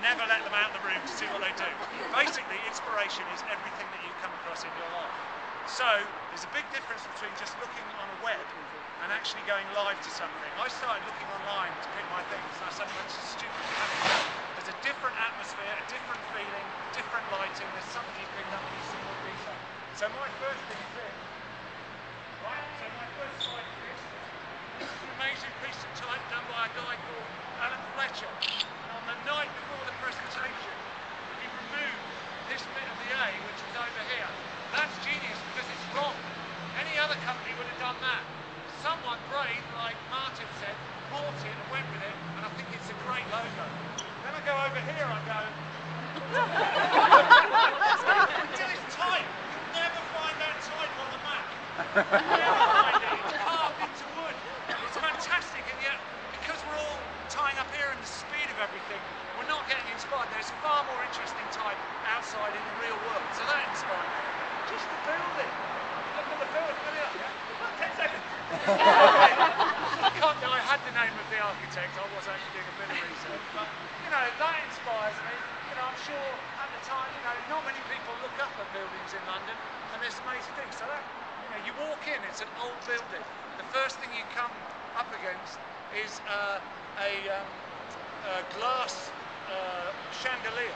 never let them out of the room to see what they do. Basically, inspiration is everything that you come across in your life. So there's a big difference between just looking on a web and actually going live to something. I started looking online to pick my things, and I said, well, it's just stupid. There's a different atmosphere, a different feeling, different lighting. There's something you pick up when you see more detail. So my first thing is this. Right? So my first slide is this. This is an amazing piece of type done by a guy called Alan Fletcher. And on the night before the presentation, he removed this bit of the A, which is over here. That's genius because it's wrong. Any other company would have done that. Someone brave, like Martin said, bought it and went with it, and I think it's a great logo. Then I go over here, I go, this type, you'll never find that type on the map. You'll never find it. It's carved into wood. It's fantastic, and yet, because we're all tying up here in the speed of everything, we're not getting inspired. There's far more interesting type outside in the real world, so that inspired me. Just the building. Look at the building. Yeah. 10 seconds. I had the name of the architect. I was actually doing a bit of research, but you know that inspires me. You know, I'm sure at the time, you know, not many people look up at buildings in London, and there's amazing things. So that, you know, you walk in, it's an old building. The first thing you come up against is a glass chandelier.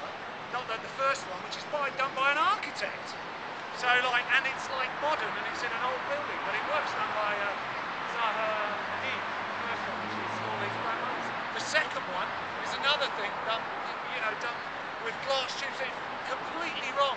Not that the first one, which is done by an architect. So like, and it's like modern, and it's in an old building, but it works, done by Zaha Hadid, the first one, which is all these grandmothers. The second one is another thing done, you know, done with glass tubes. It's completely wrong.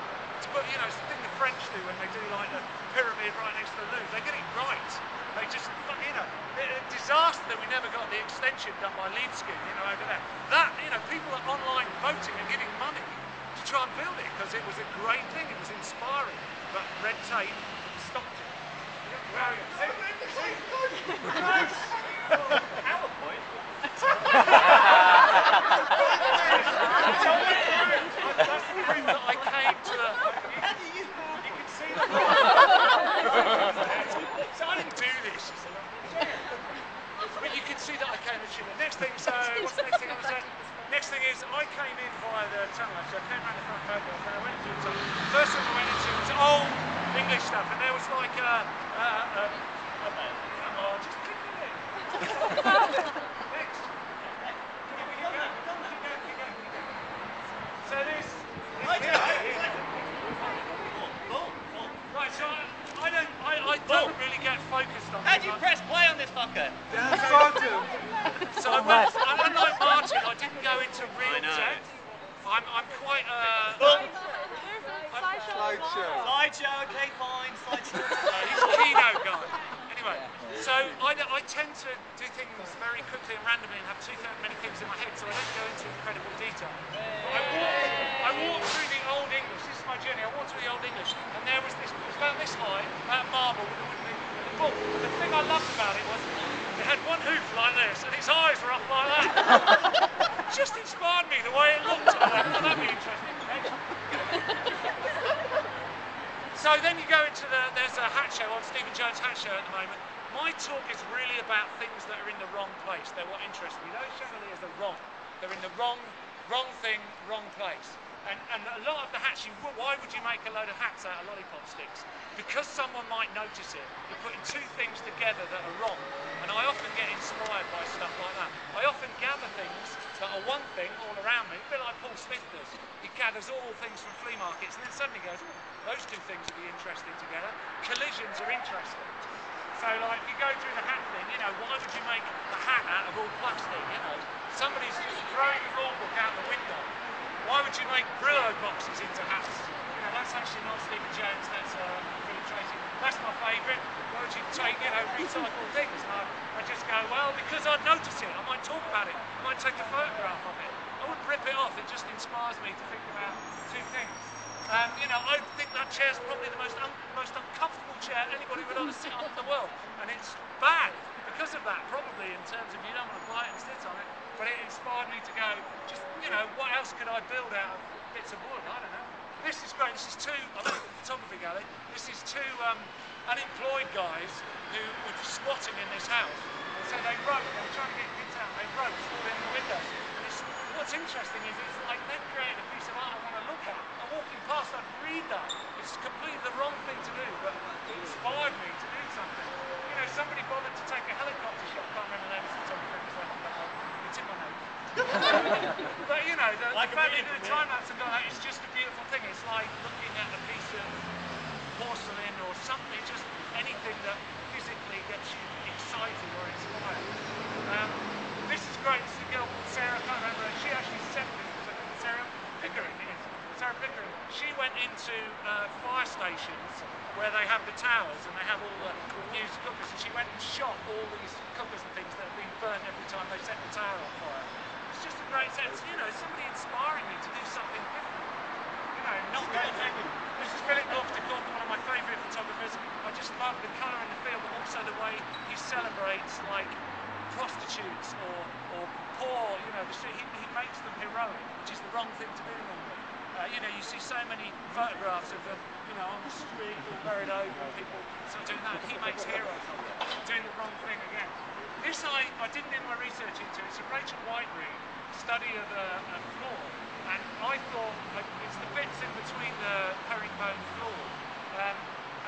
But you know, it's the thing the French do when they do like the pyramid right next to the Louvre. They get it right. They just, you know, a disaster that we never got the extension done by Leadskin, you know, over there. That, you know, people are online voting and giving money to try and build it because it was a great thing, it was inspiring, but red tape stopped it. Nice! PowerPoint? That's the proof that I came to the... You can see the... So I didn't do this, you see. But you can see that I came to the next thing, so what's the next thing I'm going to say? Next thing is, I came in via the tunnel, so I came around the front door, and I went into the tunnel. First thing I went into was old English stuff, and there was like come on, just keep it. Next. Keep going. So this here. Right, so I don't really get focused on. How do you press play on this fucker? So unlike Martin, I didn't go into real depth. I'm quite Slideshow, okay, fine. Slideshow. He's a keynote guy. Anyway, so I tend to do things very quickly and randomly and have too many things in my head, so I don't go into incredible detail. But I walked through the Old English. This is my journey. I walked through the Old English, and there was this. It was about this high, about marble with a wooden book. The thing I loved about it was it had one hoof like this, and its eyes were up like that. It just inspired me the way it looked. I thought, oh, that'd be interesting. So then you go into there's a hat show on Stephen Jones' hat show at the moment. My talk is really about things that are in the wrong place. They're what interest me. Those chandeliers are wrong. They're in the wrong thing, wrong place. And a lot of the hats, why would you make a load of hats out of lollipop sticks? Because someone might notice it. You're putting two things together that are wrong. And I often get inspired by stuff like that. I often gather things that are one thing all around me, a bit like Paul Smith does. He gathers all things from flea markets and then suddenly goes, those two things would be interesting together. Collisions are interesting. So like, if you go through the hat thing, you know, why would you make a hat out of all plastic, you know? Somebody's just throwing the rule book out the window. Why would you make Brillo boxes into hats? You know, that's actually not Stephen Jones, that's Philip Tracy. That's my favourite. Why would you take, you know, recycled things? And I just go, well, because I'd notice it. I might talk about it. I might take a photograph of it. I wouldn't rip it off. It just inspires me to think about two things. You know, I think that chair's probably the most uncomfortable chair anybody would ever sit on in the world. And it's bad because of that, probably, in terms of you don't want to buy it and sit on it. But it inspired me to go, just, you know, what else could I build out of bits of wood? I don't know. This is great. This is two, I'm at the photography gallery. This is two unemployed guys who were squatting in this house. And so they wrote, they were trying to get kids out, and they wrote all in the windows. And it's, what's interesting is it's like they've created a piece of art I want to look at. I'm walking past, I'd read that. It's completely the wrong thing to do, but it inspired me to do something. You know, somebody bothered to take a helicopter shot. I can't remember the name of the photographer because they're not that old. It's in my notes. But you know, the fact that they do a time lapse and go like, it's just a beautiful thing. It's like looking at a piece of porcelain or something, just anything that physically gets you excited or inspired. This is great. This is a girl called Sarah. I can't remember her. She actually sent this. Sarah Pickering, it is. Sarah Pickering. She went into fire stations where they have the towers and they have all the used cookers, and she went and shot all these cookers and things that have been burnt every time they set the tower on fire. It's just a great sense, you know, somebody inspiring me to do something different. You know, not this is Philip Loftus-Gordon, one of my favourite photographers. I just love the colour in the film, but also the way he celebrates like prostitutes or poor, you know, he makes them heroic, which is the wrong thing to do normally. You know, you see so many photographs of them, you know, on the street, all buried over, people sort of doing that. He makes heroes of them, doing the wrong thing again. This I didn't do my research into. It's a Rachel Whiteread study of a floor, and I thought it's the bits in between the herringbone floor. And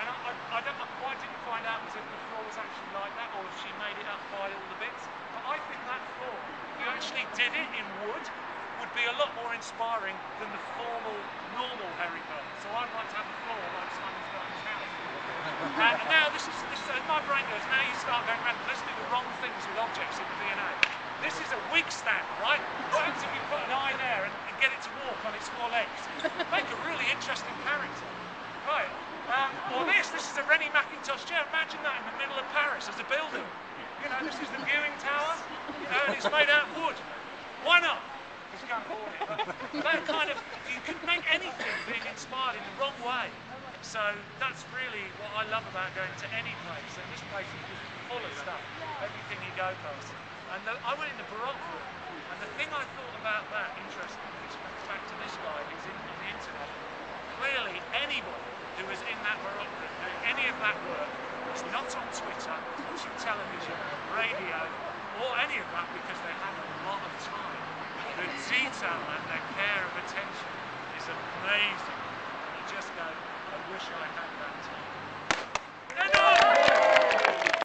I didn't find out was if the floor was actually like that or if she made it up by all the bits. But I think that floor, if you actually did it in wood, would be a lot more inspiring than the formal, normal herringbone. So I'd like to have a floor like Simon's got in his house. And now this is my brain goes, now you start going around, let's do the wrong things with objects in the V&A. This is a wig stand, right? What happens if you put an eye there and get it to walk on its four legs? Make a really interesting character. Right. Or this is a Rennie Mackintosh chair. Imagine that in the middle of Paris as a building. You know, this is the viewing tower, you know, and it's made out of wood. Why not? Because you can't afford it. But that kind of, you could make anything being inspired in the wrong way. So that's really what I love about going to any place. And this place is just full of stuff, everything you go past. And I went in the Baroque room, and the thing I thought about that, interestingly, which comes back to this guy who's in on the internet, clearly anybody who was in that Baroque room doing any of that work was not on Twitter, watching television, radio, or any of that because they had a lot of time. The detail and their care of attention is amazing. And you just go, I wish I had that time.